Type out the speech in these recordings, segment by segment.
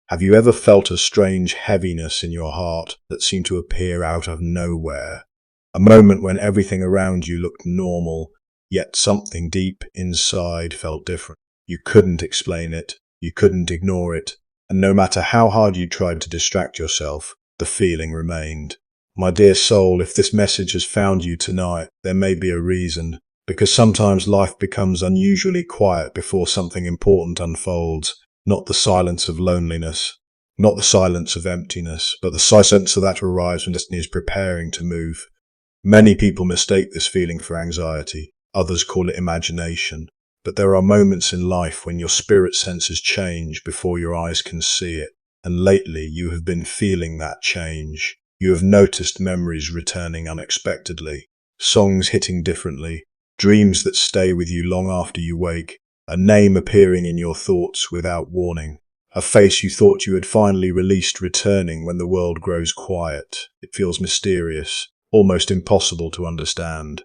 Have you ever felt a strange heaviness in your heart that seemed to appear out of nowhere? A moment when everything around you looked normal, yet something deep inside felt different. You couldn't explain it, you couldn't ignore it, and no matter how hard you tried to distract yourself, the feeling remained. My dear soul, if this message has found you tonight, there may be a reason, because sometimes life becomes unusually quiet before something important unfolds. Not the silence of loneliness, not the silence of emptiness, but the silence that arrives when destiny is preparing to move. Many people mistake this feeling for anxiety, others call it imagination, but there are moments in life when your spirit senses change before your eyes can see it, and lately you have been feeling that change. You have noticed memories returning unexpectedly, songs hitting differently, dreams that stay with you long after you wake, a name appearing in your thoughts without warning, a face you thought you had finally released returning when the world grows quiet. It feels mysterious, almost impossible to understand.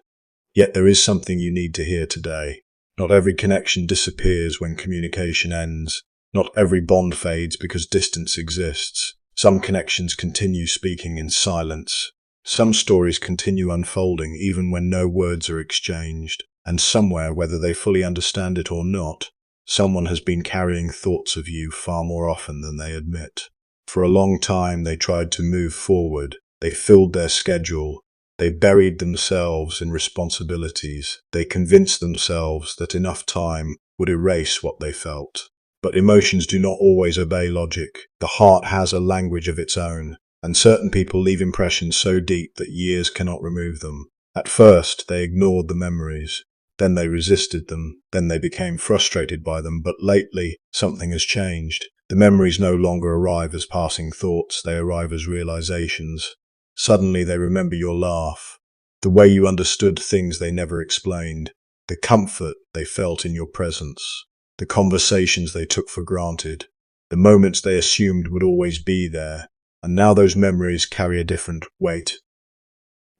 Yet there is something you need to hear today. Not every connection disappears when communication ends. Not every bond fades because distance exists. Some connections continue speaking in silence. Some stories continue unfolding even when no words are exchanged. And somewhere, whether they fully understand it or not, someone has been carrying thoughts of you far more often than they admit. For a long time they tried to move forward. They filled their schedule. They buried themselves in responsibilities. They convinced themselves that enough time would erase what they felt. But emotions do not always obey logic. The heart has a language of its own, and certain people leave impressions so deep that years cannot remove them. At first, they ignored the memories. Then they resisted them. Then they became frustrated by them. But lately, something has changed. The memories no longer arrive as passing thoughts. They arrive as realizations. Suddenly they remember your laugh, the way you understood things they never explained, the comfort they felt in your presence, the conversations they took for granted, the moments they assumed would always be there. And now those memories carry a different weight,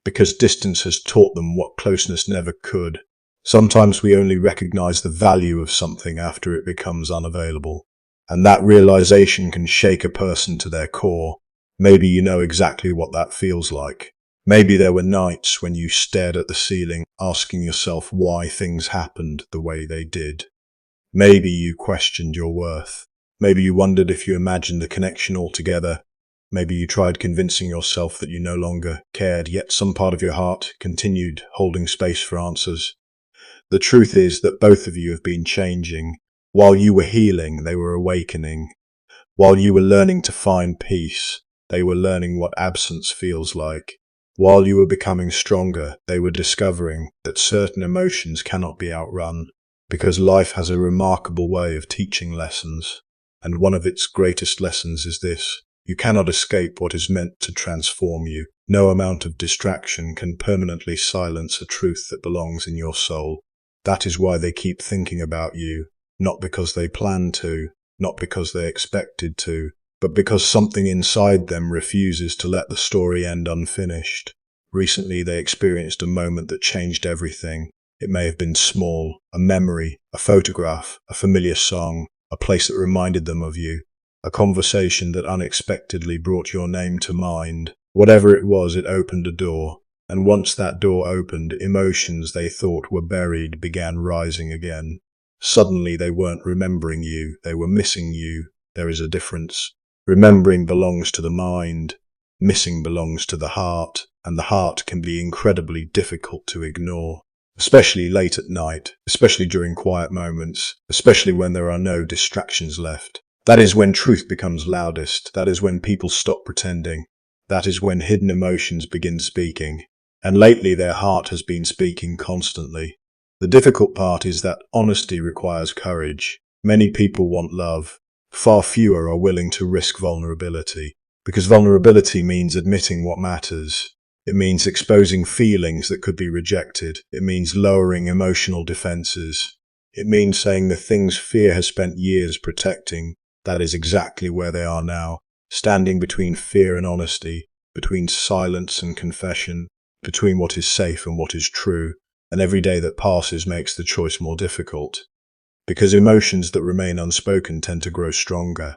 because distance has taught them what closeness never could. Sometimes we only recognize the value of something after it becomes unavailable, and that realization can shake a person to their core. Maybe you know exactly what that feels like. Maybe there were nights when you stared at the ceiling, asking yourself why things happened the way they did. Maybe you questioned your worth. Maybe you wondered if you imagined the connection altogether. Maybe you tried convincing yourself that you no longer cared, yet some part of your heart continued holding space for answers. The truth is that both of you have been changing. While you were healing, they were awakening. While you were learning to find peace, they were learning what absence feels like. While you were becoming stronger, they were discovering that certain emotions cannot be outrun, because life has a remarkable way of teaching lessons. And one of its greatest lessons is this: you cannot escape what is meant to transform you. No amount of distraction can permanently silence a truth that belongs in your soul. That is why they keep thinking about you, not because they planned to, not because they expected to, but because something inside them refuses to let the story end unfinished. Recently they experienced a moment that changed everything. It may have been small, a memory, a photograph, a familiar song, a place that reminded them of you, a conversation that unexpectedly brought your name to mind. Whatever it was, it opened a door. And once that door opened, emotions they thought were buried began rising again. Suddenly they weren't remembering you, they were missing you. There is a difference. Remembering belongs to the mind, missing belongs to the heart, and the heart can be incredibly difficult to ignore, especially late at night, especially during quiet moments, especially when there are no distractions left. That is when truth becomes loudest. That is when people stop pretending. That is when hidden emotions begin speaking. And lately their heart has been speaking constantly. The difficult part is that honesty requires courage. Many people want love. Far fewer are willing to risk vulnerability, because vulnerability means admitting what matters. It means exposing feelings that could be rejected. It means lowering emotional defenses. It means saying the things fear has spent years protecting. That is exactly where they are now, standing between fear and honesty, between silence and confession, between what is safe and what is true, and every day that passes makes the choice more difficult. Because emotions that remain unspoken tend to grow stronger.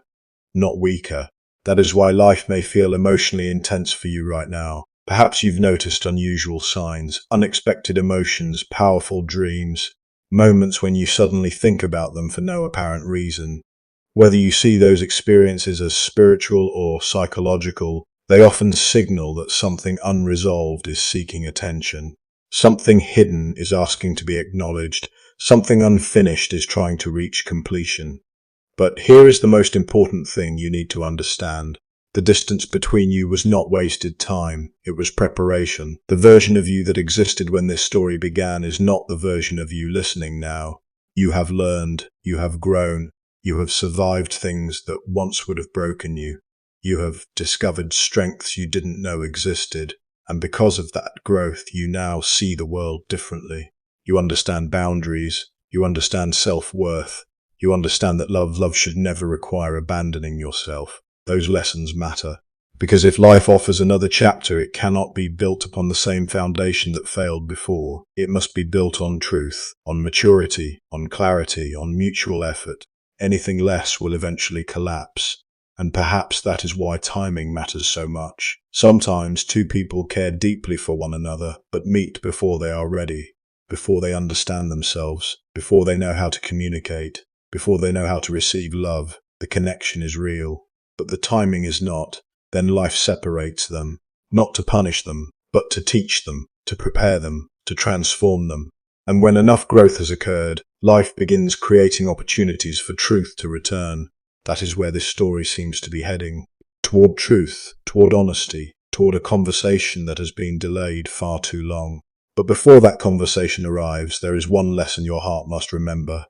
not weaker. That is why life may feel emotionally intense for you right now. Perhaps you've noticed unusual signs, unexpected emotions, powerful dreams, moments when you suddenly think about them for no apparent reason. Whether you see those experiences as spiritual or psychological, they often signal that something unresolved is seeking attention. Something hidden is asking to be acknowledged. Something unfinished is trying to reach completion. But here is the most important thing you need to understand. The distance between you was not wasted time, it was preparation. The version of you that existed when this story began is not the version of you listening now. You have learned, you have grown, you have survived things that once would have broken you. You have discovered strengths you didn't know existed, and because of that growth, you now see the world differently. You understand boundaries, you understand self-worth, you understand that love should never require abandoning yourself. Those lessons matter. Because if life offers another chapter, it cannot be built upon the same foundation that failed before. It must be built on truth, on maturity, on clarity, on mutual effort. Anything less will eventually collapse. And perhaps that is why timing matters so much. Sometimes two people care deeply for one another, but meet before they are ready, before they understand themselves, before they know how to communicate, before they know how to receive love. The connection is real, but the timing is not. Then life separates them, not to punish them, but to teach them, to prepare them, to transform them. And when enough growth has occurred, life begins creating opportunities for truth to return. That is where this story seems to be heading. Toward truth, toward honesty, toward a conversation that has been delayed far too long. But before that conversation arrives, there is one lesson your heart must remember.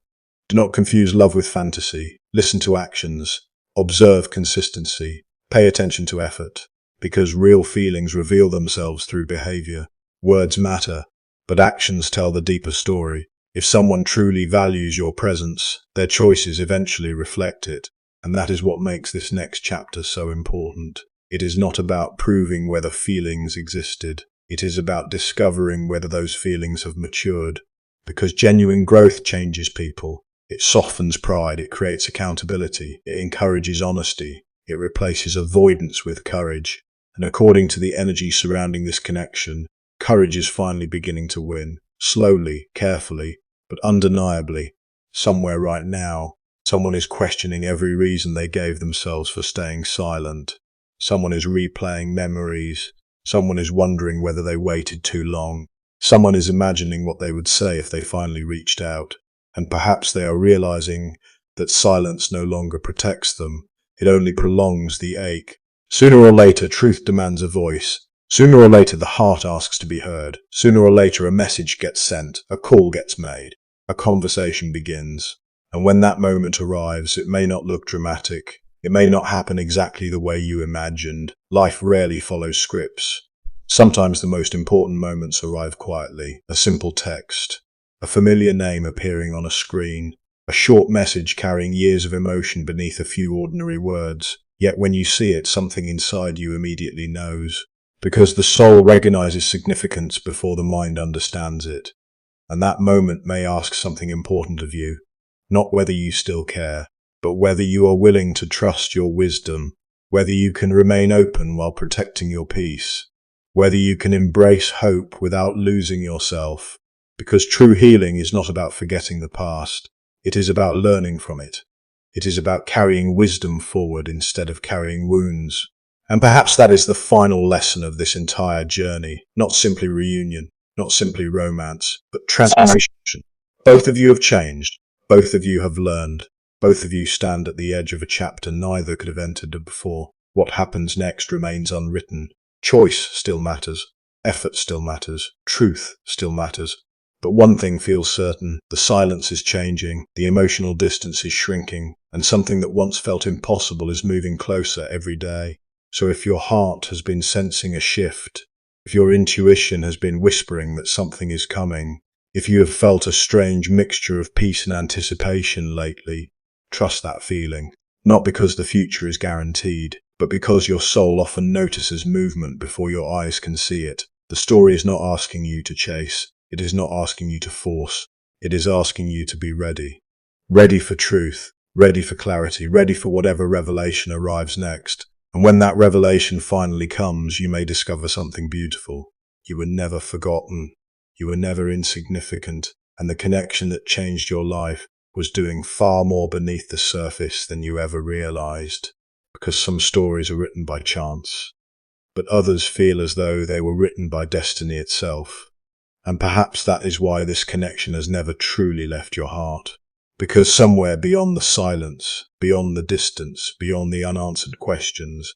Do not confuse love with fantasy. Listen to actions. Observe consistency. Pay attention to effort. Because real feelings reveal themselves through behavior. Words matter, but actions tell the deeper story. If someone truly values your presence, their choices eventually reflect it. And that is what makes this next chapter so important. It is not about proving whether feelings existed. It is about discovering whether those feelings have matured. Because genuine growth changes people. It softens pride, it creates accountability, it encourages honesty, it replaces avoidance with courage. And according to the energy surrounding this connection, courage is finally beginning to win. Slowly, carefully, but undeniably. Somewhere right now, someone is questioning every reason they gave themselves for staying silent. Someone is replaying memories. Someone is wondering whether they waited too long. Someone is imagining what they would say if they finally reached out. And perhaps they are realizing that silence no longer protects them. It only prolongs the ache. Sooner or later, truth demands a voice. Sooner or later, the heart asks to be heard. Sooner or later, a message gets sent, a call gets made, a conversation begins. And when that moment arrives, it may not look dramatic. It may not happen exactly the way you imagined. Life rarely follows scripts. Sometimes the most important moments arrive quietly. A simple text, a familiar name appearing on a screen, a short message carrying years of emotion beneath a few ordinary words. Yet when you see it, something inside you immediately knows. Because the soul recognizes significance before the mind understands it. And that moment may ask something important of you. Not whether you still care, but whether you are willing to trust your wisdom, whether you can remain open while protecting your peace, whether you can embrace hope without losing yourself. Because true healing is not about forgetting the past. It is about learning from it. It is about carrying wisdom forward instead of carrying wounds. And perhaps that is the final lesson of this entire journey. Not simply reunion, not simply romance, but transformation. Both of you have changed. Both of you have learned. Both of you stand at the edge of a chapter neither could have entered before. What happens next remains unwritten. Choice still matters. Effort still matters. Truth still matters. But one thing feels certain. The silence is changing. The emotional distance is shrinking. And something that once felt impossible is moving closer every day. So if your heart has been sensing a shift, if your intuition has been whispering that something is coming, if you have felt a strange mixture of peace and anticipation lately, trust that feeling. Not because the future is guaranteed, but because your soul often notices movement before your eyes can see it. The story is not asking you to chase. It is not asking you to force. It is asking you to be ready. Ready for truth. ready for clarity, ready for whatever revelation arrives next. And when that revelation finally comes, you may discover something beautiful. You were never forgotten. You were never insignificant. And the connection that changed your life was doing far more beneath the surface than you ever realized. Because some stories are written by chance, but others feel as though they were written by destiny itself. And perhaps that is why this connection has never truly left your heart. Because somewhere beyond the silence, beyond the distance, beyond the unanswered questions,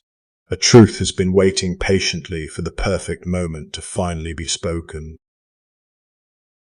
a truth has been waiting patiently for the perfect moment to finally be spoken.